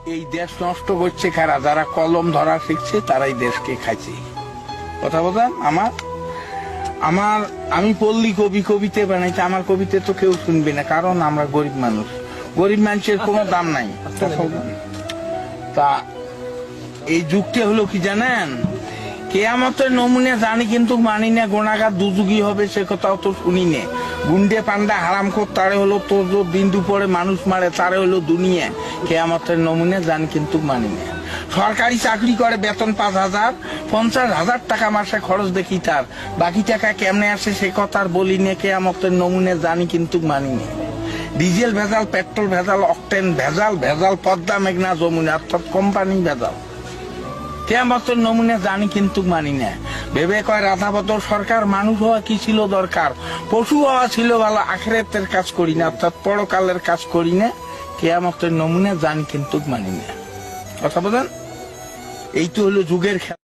এই দেশ নষ্ট করছে কারা? যারা কলম ধরা শিখছে তারাই দেশকে খাইছে। কথা বলেন আমি পল্লী কবিতে বানাইছি, আমার কবিতে তো কেউ শুনবে না, কারণ আমরা গরিব মানুষ, গরিব মানুষের কোনো দাম নাই। তা এই যুগটি হলো কি জানেন, কেয়ামতের নমুনে জানি কিন্তু মানি না, গোনাগার দুযুগী হবে সে কথাও তো শুনি না। গুন্ডে পান্ডা হারামখোর তারে হলো তো বিন্দু পরে মানুষ মারে তারে হলো দুনিয়া। কেয়ামতের নমুনে জানি কিন্তু মানি না। সরকারি চাকরি করে, বেতন 5,000, 50,000 টাকা মাসে খরচ দেখি তার, বাকি টাকা কেমনে আসে সে কথা আর বলি না। কেয়ামতের নমুনে জানি কিন্তু মানি না। ডিজেল ভেজাল, পেট্রোল ভেজাল, অকটেন ভেজাল পদ্মা মেঘনা যমুনা, অর্থাৎ কোম্পানি ভেজাল। কেয়ামতের নমুনে জানি কিন্তু মানি না। ভেবে কয় রাধাবদর সরকার, মানুষ হওয়া কি ছিল দরকার, পশু হওয়া ছিল ভালো, আখিরাতের কাজ করি না, অর্থাৎ পরকালের কাজ করি না। কেয়ামতের নমুনে জানি কিন্তু মানি না। কথা বলেন, এই তো হলো যুগের খেলা।